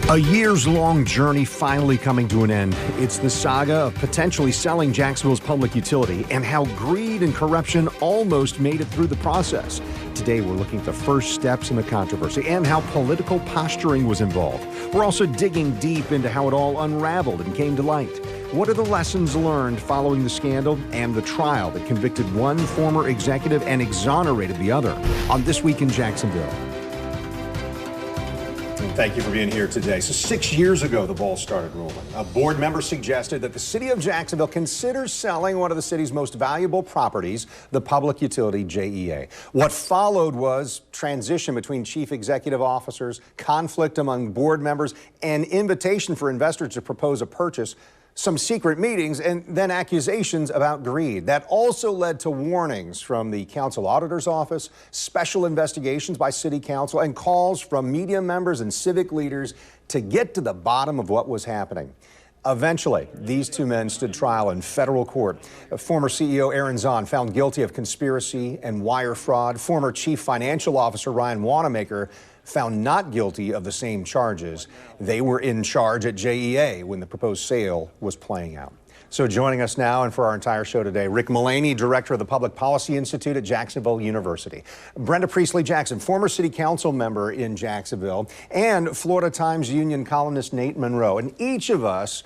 A years-long journey finally coming to an end. It's the saga of potentially selling Jacksonville's public utility and how greed and corruption almost made it through the process. Today, we're looking at the first steps in the controversy and how political posturing was involved. We're also digging deep into how it all unraveled and came to light. What are the lessons learned following the scandal and the trial that convicted one former executive and exonerated the other? On This Week in Jacksonville. Thank you for being here today. So 6 years ago, the ball started rolling. A board member suggested that the city of Jacksonville consider selling one of the city's most valuable properties, the public utility JEA. What followed was transition between chief executive officers, conflict among board members, an invitation for investors to propose a purchase, some secret meetings, and then accusations about greed. That also led to warnings from the council auditor's office, special investigations by city council, and calls from media members and civic leaders to get to the bottom of what was happening. Eventually, these two men stood trial in federal court. Former CEO Aaron Zahn found guilty of conspiracy and wire fraud. Former chief financial officer Ryan Wanamaker found not guilty of the same charges. They were in charge at JEA when the proposed sale was playing out. So joining us now and for our entire show today, Rick Mullaney, director of the Public Policy Institute at Jacksonville University. Brenda Priestly Jackson, former city council member in Jacksonville, and Florida Times Union columnist Nate Monroe. And each of us,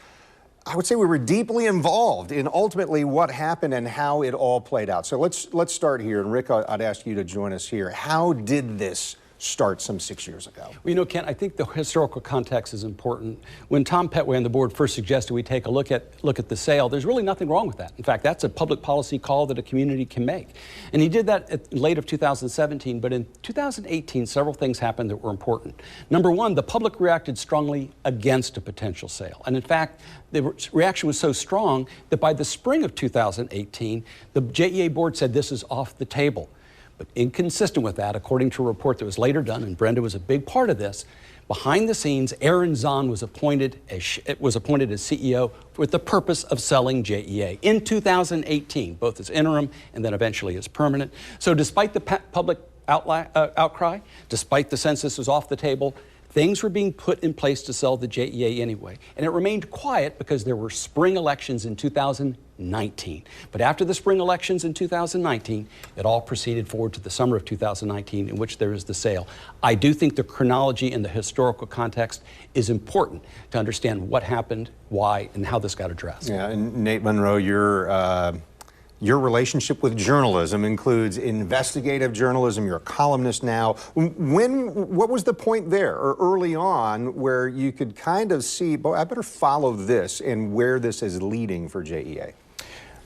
I would say, we were deeply involved in ultimately what happened and how it all played out. So let's start here. And Rick, I'd ask you to join us here. How did this start some 6 years ago? Well, you know, Ken, I think the historical context is important. When Tom Petway on the board first suggested we take a look at the sale, there's really nothing wrong with that. In fact, that's a public policy call that a community can make. And he did that at late of 2017, but in 2018, several things happened that were important. Number one, the public reacted strongly against a potential sale. And in fact, the reaction was so strong that by the spring of 2018, the JEA board said this is off the table. But inconsistent with that, according to a report that was later done, and Brenda was a big part of this, behind the scenes, Aaron Zahn was appointed as CEO with the purpose of selling JEA in 2018, both as interim and then eventually as permanent. So despite the public outcry, despite the sense this was off the table, things were being put in place to sell the JEA anyway. And it remained quiet because there were spring elections in 2019. But after the spring elections in 2019, it all proceeded forward to the summer of 2019, in which there is the sale. I do think the chronology and the historical context is important to understand what happened, why, and how this got addressed. Yeah, and Nate Monroe, your relationship with journalism includes investigative journalism. You're a columnist now. What was the point there, or early on, where you could kind of see, boy, I better follow this and where this is leading for JEA?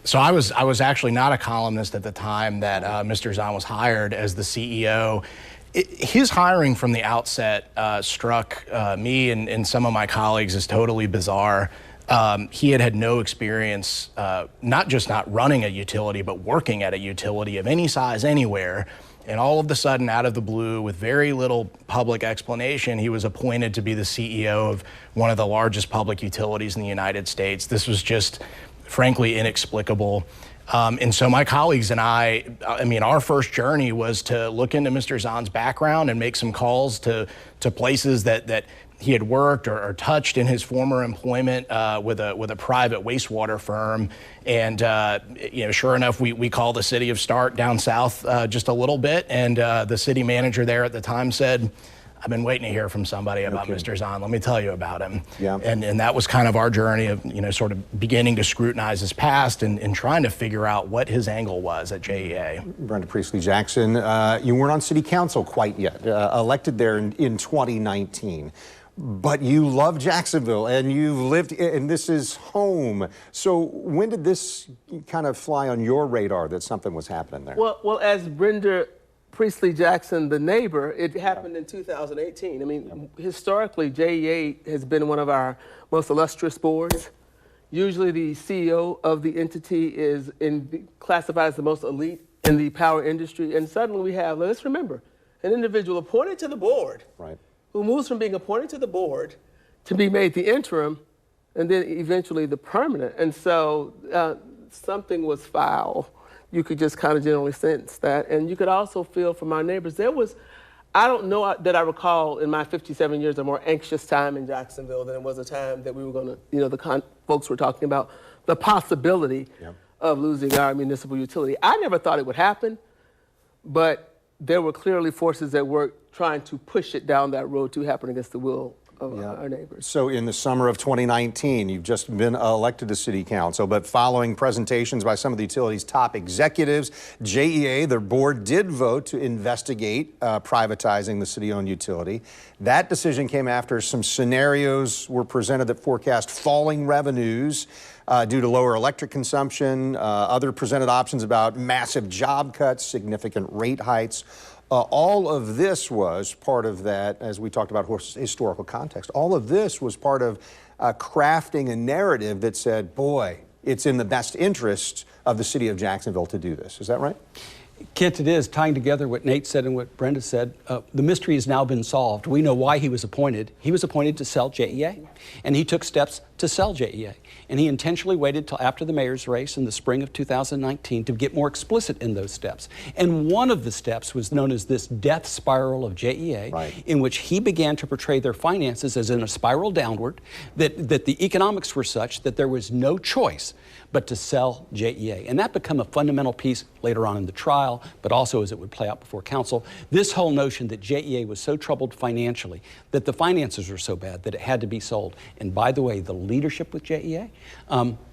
So I was actually not a columnist at the time that Mr. Zahn was hired as the CEO. His hiring from the outset struck me and some of my colleagues as totally bizarre. He had no experience, not just not running a utility, but working at a utility of any size anywhere. And all of a sudden, out of the blue, with very little public explanation, he was appointed to be the CEO of one of the largest public utilities in the United States. This was just, frankly, inexplicable. And so my colleagues and I mean, our first journey was to look into Mr. Zahn's background and make some calls to places that he had worked or touched in his former employment with a private wastewater firm. And you know, sure enough, we called the city of Stark down south just a little bit, and the city manager there at the time said, I've been waiting to hear from somebody about Mr. Zahn. Let me tell you about him. Yeah. And that was kind of our journey of, you know, sort of beginning to scrutinize his past and trying to figure out what his angle was at JEA. Brenda Priestly Jackson, you weren't on city council quite yet, elected there in 2019. But you love Jacksonville, and you've lived, and this is home. So when did this kind of fly on your radar that something was happening there? Well, as Brenda Priestly Jackson, the neighbor, it happened in 2018. I mean, historically, JEA has been one of our most illustrious boards. Usually the CEO of the entity is classified as the most elite in the power industry. And suddenly we have, let's remember, an individual appointed to the board, right, who moves from being appointed to the board to be made the interim and then eventually the permanent. And so something was foul. You could just kind of generally sense that. And you could also feel from our neighbors, there was I don't know that I recall in my 57 years a more anxious time in Jacksonville than it was a time that we were going to, you know, the folks were talking about the possibility of losing our municipal utility. I never thought it would happen, but there were clearly forces at work trying to push it down that road to happen against the will of our neighbors. So in the summer of 2019, you've just been elected to City Council, but following presentations by some of the utility's top executives, JEA, their board did vote to investigate privatizing the city-owned utility. That decision came after some scenarios were presented that forecast falling revenues due to lower electric consumption, other presented options about massive job cuts, significant rate hikes. All of this was part of that, as we talked about historical context, all of this was part of crafting a narrative that said, boy, it's in the best interest of the city of Jacksonville to do this. Is that right? Kent, it is. Tying together what Nate said and what Brenda said, the mystery has now been solved. We know why he was appointed. He was appointed to sell JEA, and he took steps to sell JEA. And he intentionally waited till after the mayor's race in the spring of 2019 to get more explicit in those steps. And one of the steps was known as this death spiral of JEA, in which he began to portray their finances as in a spiral downward, that the economics were such that there was no choice but to sell JEA. And that became a fundamental piece later on in the trial, but also as it would play out before council. This whole notion that JEA was so troubled financially, that the finances were so bad that it had to be sold. And by the way, the leadership with JEA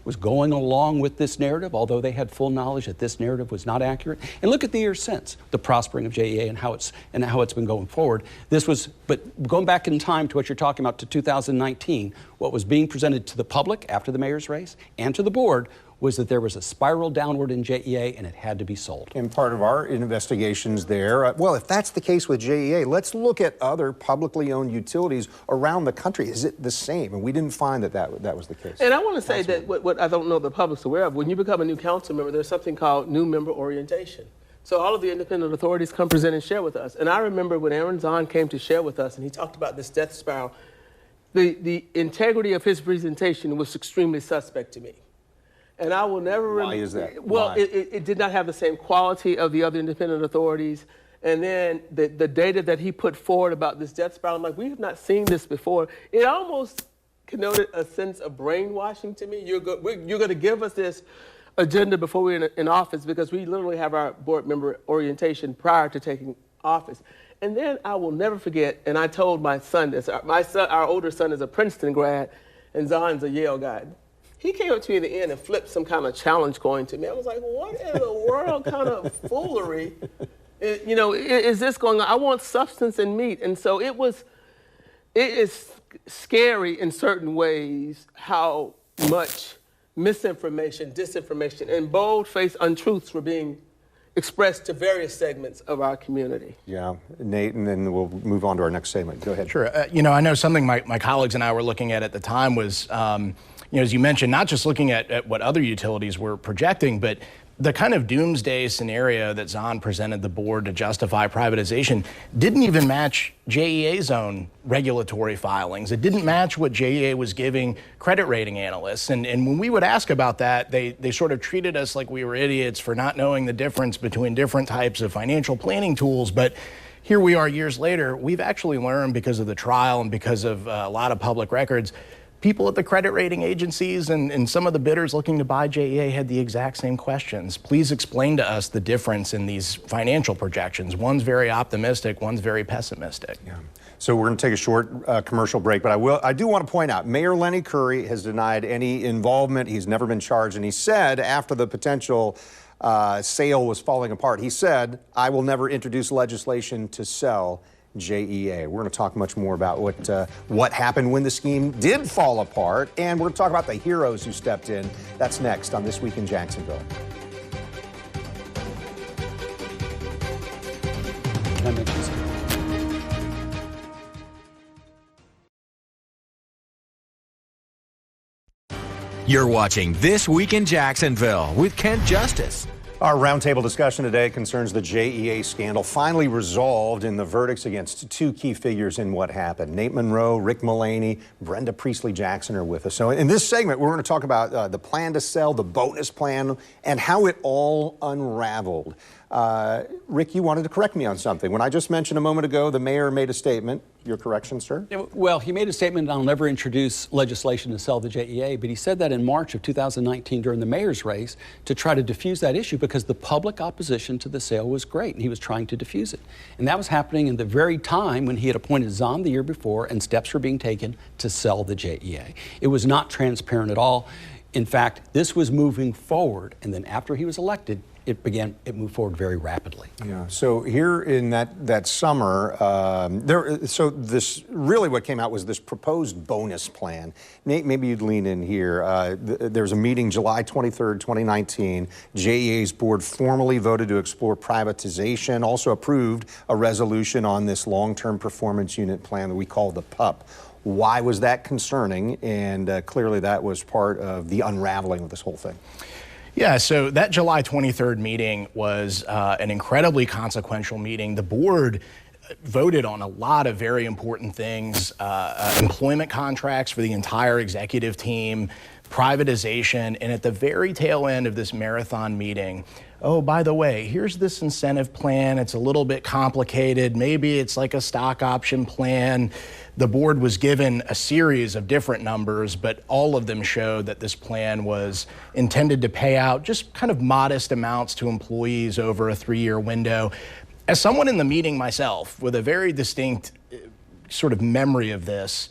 was going along with this narrative, although they had full knowledge that this narrative was not accurate. And look at the years since, the prospering of JEA and how it's been going forward. This was, but going back in time to what you're talking about to 2019, what was being presented to the public after the mayor's race and to the board was that there was a spiral downward in JEA and it had to be sold. And part of our investigations there, well, if that's the case with JEA, let's look at other publicly owned utilities around the country. Is it the same? And we didn't find that was the case. And I want to say that what I don't know the public's aware of, when you become a new council member, there's something called new member orientation. So all of the independent authorities come present and share with us. And I remember when Aaron Zahn came to share with us and he talked about this death spiral, the integrity of his presentation was extremely suspect to me. And I will never remember. Why is that? Well, it did not have the same quality of the other independent authorities. And then the data that he put forward about this death spiral, I'm like, we have not seen this before. It almost connoted a sense of brainwashing to me. You're going to give us this agenda before we're in office, because we literally have our board member orientation prior to taking office. And then I will never forget, and I told my son this, our older son is a Princeton grad, and Zahn's a Yale guy. He came up to me in the end and flipped some kind of challenge coin to me. I was like, what in the world kind of foolery, is this going on? I want substance and meat. And so it is scary in certain ways how much misinformation, disinformation, and bold-faced untruths were being expressed to various segments of our community. Yeah, Nate, and then we'll move on to our next segment. Go ahead. Sure. I know something my colleagues and I were looking at the time was, as you mentioned, not just looking at what other utilities were projecting, but the kind of doomsday scenario that Zahn presented the board to justify privatization didn't even match JEA's own regulatory filings. It didn't match what JEA was giving credit rating analysts. And when we would ask about that, they sort of treated us like we were idiots for not knowing the difference between different types of financial planning tools. But here we are years later, we've actually learned, because of the trial and because of a lot of public records, people at the credit rating agencies and some of the bidders looking to buy JEA had the exact same questions. Please explain to us the difference in these financial projections. One's very optimistic, one's very pessimistic. Yeah. So we're going to take a short commercial break, but I do want to point out, Mayor Lenny Curry has denied any involvement. He's never been charged, and he said after the potential sale was falling apart, he said, "I will never introduce legislation to sell JEA." We're going to talk much more about what happened when the scheme did fall apart, and we're going to talk about the heroes who stepped in. That's next on This Week in Jacksonville. Can I mention something? You're watching This Week in Jacksonville with Kent Justice. Our roundtable discussion today concerns the JEA scandal, finally resolved in the verdicts against two key figures in what happened. Nate Monroe, Rick Mullaney, Brenda Priestly Jackson are with us. So in this segment, we're going to talk about the plan to sell, the bonus plan, and how it all unraveled. Rick, you wanted to correct me on something. When I just mentioned a moment ago, the mayor made a statement. Your correction, sir? Well, he made a statement, I'll never introduce legislation to sell the JEA, but he said that in March of 2019 during the mayor's race to try to diffuse that issue because the public opposition to the sale was great, and he was trying to diffuse it. And that was happening in the very time when he had appointed Zahn the year before and steps were being taken to sell the JEA. It was not transparent at all. In fact, this was moving forward, and then after he was elected, it moved forward very rapidly. Yeah. So here in that summer, so this really what came out was this proposed bonus plan. Nate, maybe you'd lean in here. There's a meeting July 23rd, 2019. JEA's board formally voted to explore privatization, also approved a resolution on this long-term performance unit plan that we call the PUP. Why was that concerning? And clearly that was part of the unraveling of this whole thing. Yeah, so that July 23rd meeting was an incredibly consequential meeting. The board voted on a lot of very important things, employment contracts for the entire executive team, privatization, and at the very tail end of this marathon meeting, oh, by the way, here's this incentive plan. It's a little bit complicated. Maybe it's like a stock option plan. The board was given a series of different numbers, but all of them showed that this plan was intended to pay out just kind of modest amounts to employees over a 3-year window. As someone in the meeting myself with a very distinct sort of memory of this,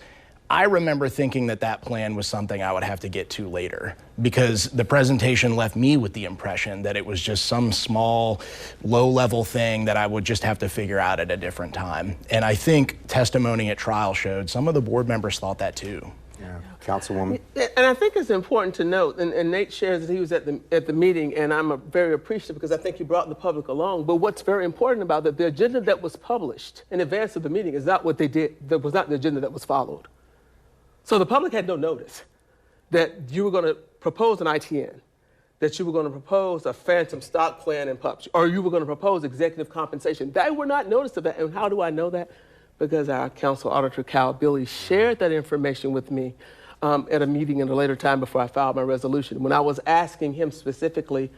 I remember thinking that that plan was something I would have to get to later because the presentation left me with the impression that it was just some small, low-level thing that I would just have to figure out at a different time. And I think testimony at trial showed some of the board members thought that too. Yeah, Councilwoman. And I think it's important to note, and Nate shares that he was at the meeting, and I'm very appreciative because I think he brought the public along. But what's very important about that, the agenda that was published in advance of the meeting is not what they did. That was not the agenda that was followed. So the public had no notice that you were going to propose an ITN, that you were going to propose a phantom stock plan in PUPs, or you were going to propose executive compensation. They were not noticed of that. And how do I know that? Because our council auditor, Kyle Billy, shared that information with me at a meeting at a later time before I filed my resolution. When I was asking him specifically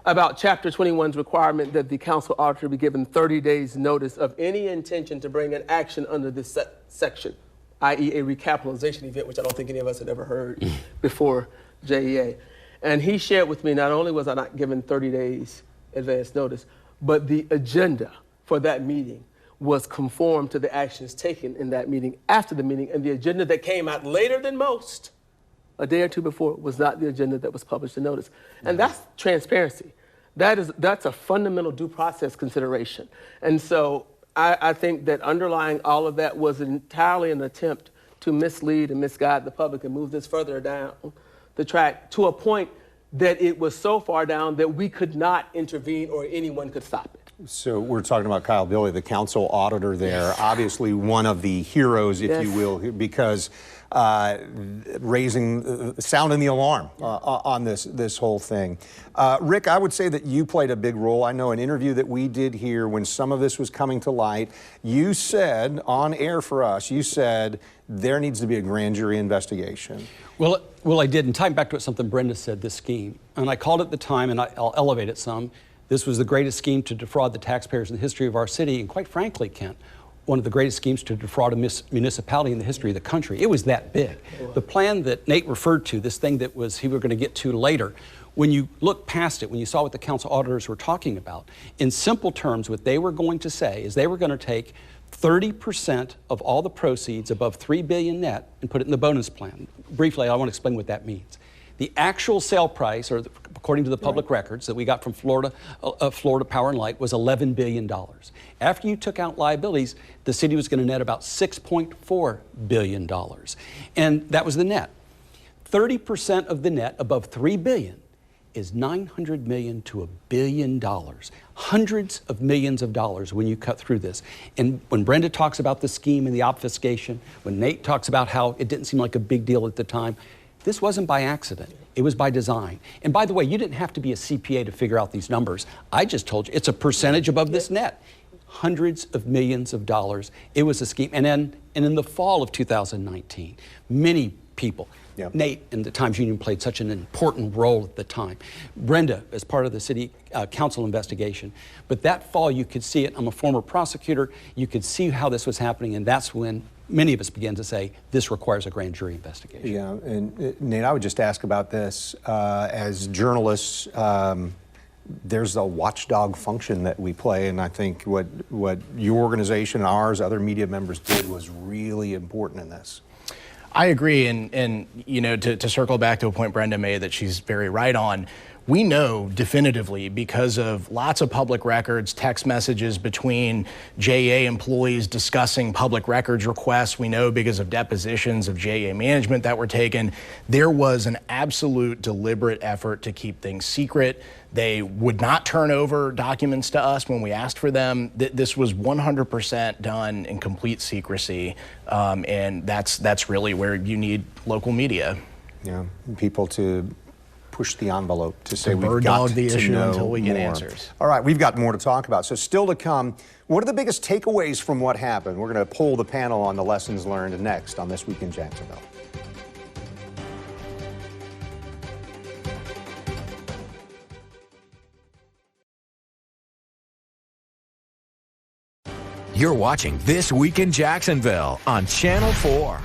about Chapter 21's requirement that the council auditor be given 30 days notice of any intention to bring an action under this section, i.e. a recapitalization event, which I don't think any of us had ever heard before JEA. And he shared with me, not only was I not given 30 days advance notice, but the agenda for that meeting was conformed to the actions taken in that meeting after the meeting, and the agenda that came out later than most, a day or two before, was not the agenda that was published in notice. And that's transparency. That's a fundamental due process consideration. And so I think that underlying all of that was entirely an attempt to mislead and misguide the public and move this further down the track to a point that it was so far down that we could not intervene or anyone could stop it. So we're talking about Kyle Billy, the council auditor there, obviously one of the heroes, if you will, because sounding the alarm on this whole thing. Rick, I would say that you played a big role. I know an interview that we did here when some of this was coming to light, you said on air for us, you said there needs to be a grand jury investigation. Well, I did, and tying back to something Brenda said, this scheme, and I called it at the time, and I'll elevate it some. This was the greatest scheme to defraud the taxpayers in the history of our city, and quite frankly, Kent, one of the greatest schemes to defraud a municipality in the history of the country. It was that big. The plan that Nate referred to, this thing that he were going to get to later, when you look past it, when you saw what the council auditors were talking about, in simple terms, what they were going to say is they were going to take 30% of all the proceeds above $3 billion net and put it in the bonus plan. Briefly, I want to explain what that means. The actual sale price, or according to the public records that we got from Florida Power and Light, was $11 billion. After you took out liabilities, the city was going to net about $6.4 billion. And that was the net. 30% of the net above $3 billion is $900 million to $1 billion. Hundreds of millions of dollars when you cut through this. And when Brenda talks about the scheme and the obfuscation, when Nate talks about how it didn't seem like a big deal at the time, this wasn't by accident. It was by design. And by the way, you didn't have to be a CPA to figure out these numbers. I just told you it's a percentage above this net. Hundreds of millions of dollars. It was a scheme. And in the fall of 2019, many people, Yep. Nate and the Times Union played such an important role at the time. Brenda, as part of the city council investigation. But that fall, you could see it. I'm a former prosecutor. You could see how this was happening, and that's when many of us began to say, this requires a grand jury investigation. Yeah, and Nate, I would just ask about this. As journalists, there's a watchdog function that we play, and I think what your organization, ours, other media members did was really important in this. I agree, and you know, to circle back to a point Brenda made that she's very right on, we know definitively because of lots of public records, text messages between JEA employees discussing public records requests. We know because of depositions of JEA management that were taken, there was an absolute deliberate effort to keep things secret. They would not turn over documents to us when we asked for them. This was 100% done in complete secrecy, and that's really where you need local media. Yeah, people to push the envelope to say bird we've got dog the to issue know until we get more. answers. All right, we've got more to talk about. So still to come, what are the biggest takeaways from what happened? We're going to poll the panel on the lessons learned next on This Week in Jacksonville. You're watching This Week in Jacksonville on Channel 4.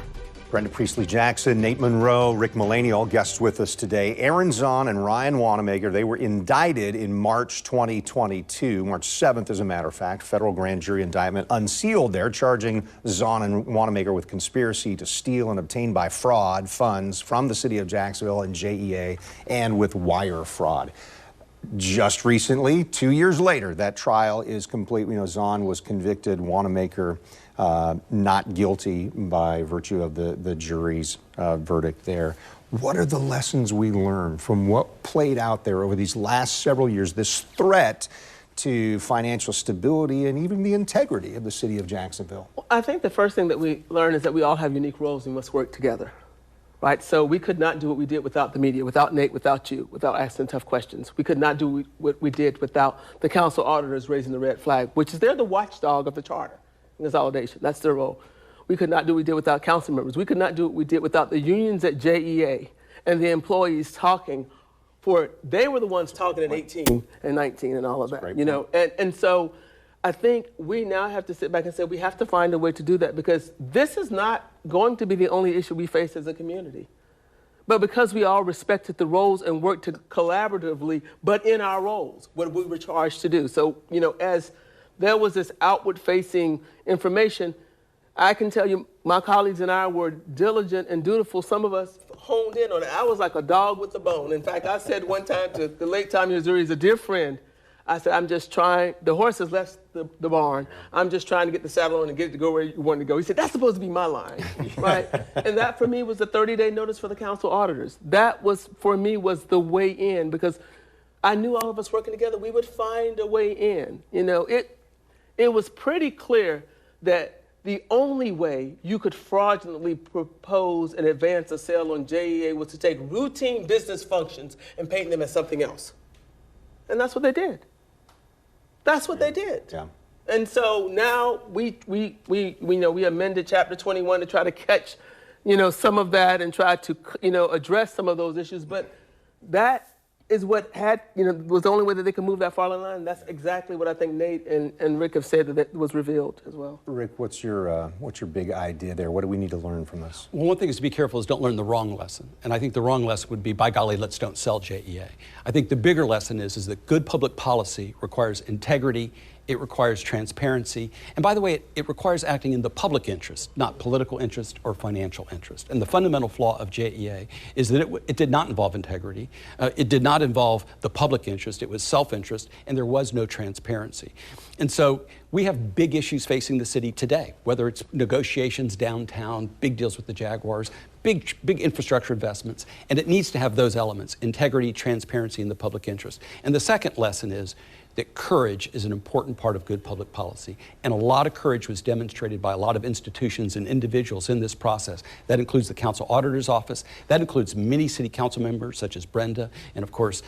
Brenda Priestly Jackson, Nate Monroe, Rick Mullaney, all guests with us today. Aaron Zahn and Ryan Wanamaker, they were indicted in March 2022, March 7th, as a matter of fact. Federal grand jury indictment unsealed there, charging Zahn and Wanamaker with conspiracy to steal and obtain by fraud funds from the city of Jacksonville and JEA, and with wire fraud. Just recently, 2 years later, that trial is complete. We know Zahn was convicted, Wanamaker not guilty by virtue of the jury's verdict there. What are the lessons we learned from what played out there over these last several years, this threat to financial stability and even the integrity of the city of Jacksonville? Well, I think the first thing that we learn is that we all have unique roles and must work together. Right? So we could not do what we did without the media, without Nate, without you, without asking tough questions. We could not do what we did without the council auditors raising the red flag, which is they're the watchdog of the charter and consolidation. That's their role. We could not do what we did without council members. We could not do what we did without the unions at JEA and the employees talking for, they were the ones talking at 18 and 19 and all of that, you know? And so I think we now have to sit back and say we have to find a way to do that, because this is not going to be the only issue we face as a community. But because we all respected the roles and worked collaboratively, but in our roles, what we were charged to do. So, you know, as there was this outward-facing information, I can tell you my colleagues and I were diligent and dutiful. Some of us honed in on it. I was like a dog with a bone. In fact, I said one time to the late Tommy Missouri, a dear friend, I said, I'm just trying, the horse has left the barn. I'm just trying to get the saddle on and get it to go where you want it to go. He said, that's supposed to be my line, right? And that for me was the 30-day notice for the council auditors. That was, for me, was the way in, because I knew all of us working together, we would find a way in. You know, it was pretty clear that the only way you could fraudulently propose and advance a sale on JEA was to take routine business functions and paint them as something else. And that's what they did. That's what they did. Yeah. And so now we know we amended Chapter 21 to try to catch, you know, some of that and try to, you know, address some of those issues. But that is what had, you know, was the only way that they could move that far line. That's exactly what I think Nate and Rick have said that was revealed as well. Rick, what's your big idea there? What do we need to learn from this? Well, one thing is to be careful is don't learn the wrong lesson. And I think the wrong lesson would be, by golly, let's don't sell JEA. I think the bigger lesson is that good public policy requires integrity, it requires transparency, and by the way, it requires acting in the public interest, not political interest or financial interest. And the fundamental flaw of JEA is that it did not involve integrity, it did not involve the public interest, it was self-interest, and there was no transparency. And so we have big issues facing the city today, whether it's negotiations downtown, big deals with the Jaguars, big infrastructure investments, and it needs to have those elements: integrity, transparency, and the public interest. And the second lesson is that courage is an important part of good public policy. And a lot of courage was demonstrated by a lot of institutions and individuals in this process. That includes the Council Auditor's Office. That includes many city council members, such as Brenda, and of course,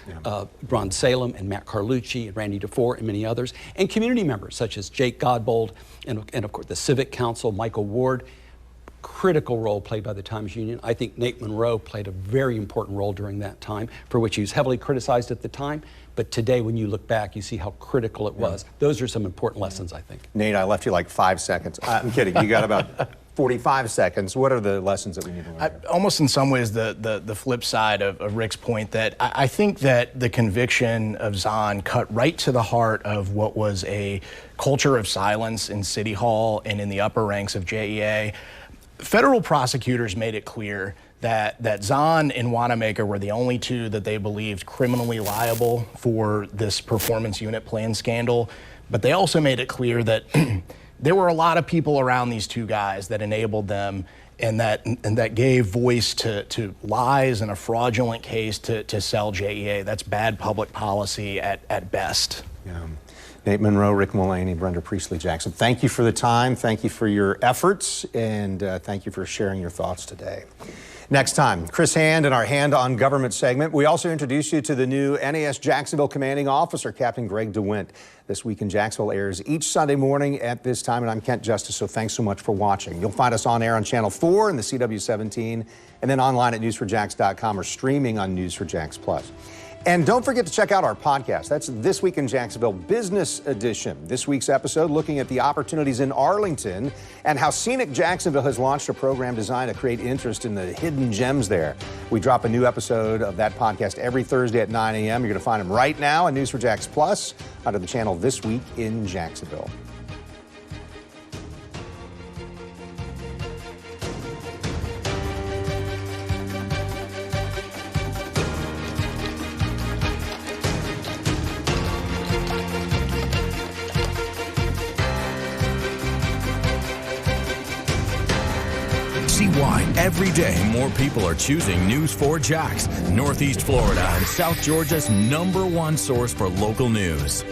Ron Salem and Matt Carlucci and Randy DeFore and many others, and community members such as Jake Godbold and of course the Civic Council, Michael Ward. critical role played by the Times Union. I think Nate Monroe played a very important role during that time, for which he was heavily criticized at the time. But today, when you look back, you see how critical it was. Those are some important lessons, I think. Nate, I left you like 5 seconds. I'm kidding. You got about 45 seconds. What are the lessons that we need to learn? Almost in some ways the flip side of Rick's point, that I think that the conviction of Zahn cut right to the heart of what was a culture of silence in City Hall and in the upper ranks of JEA. Federal prosecutors made it clear that Zahn and Wanamaker were the only two that they believed criminally liable for this performance unit plan scandal. But they also made it clear that there were a lot of people around these two guys that enabled them and that gave voice to lies and a fraudulent case to sell JEA. That's bad public policy at best. Yeah. Nate Monroe, Rick Mullaney, Brenda Priestly Jackson, thank you for the time, thank you for your efforts, and thank you for sharing your thoughts today. Next time, Chris Hand in our Hand on Government segment. We also introduce you to the new NAS Jacksonville Commanding Officer, Captain Greg DeWint. This Week in Jacksonville airs each Sunday morning at this time, and I'm Kent Justice, so thanks so much for watching. You'll find us on air on Channel 4 and the CW17, and then online at news4jax.com or streaming on News4Jax Plus. And don't forget to check out our podcast. That's This Week in Jacksonville Business Edition. This week's episode looking at the opportunities in Arlington and how Scenic Jacksonville has launched a program designed to create interest in the hidden gems there. We drop a new episode of that podcast every Thursday at 9 a.m. You're going to find them right now on News4Jax Plus under the channel This Week in Jacksonville. See why every day more people are choosing News4Jax, Northeast Florida and South Georgia's #1 source for local news.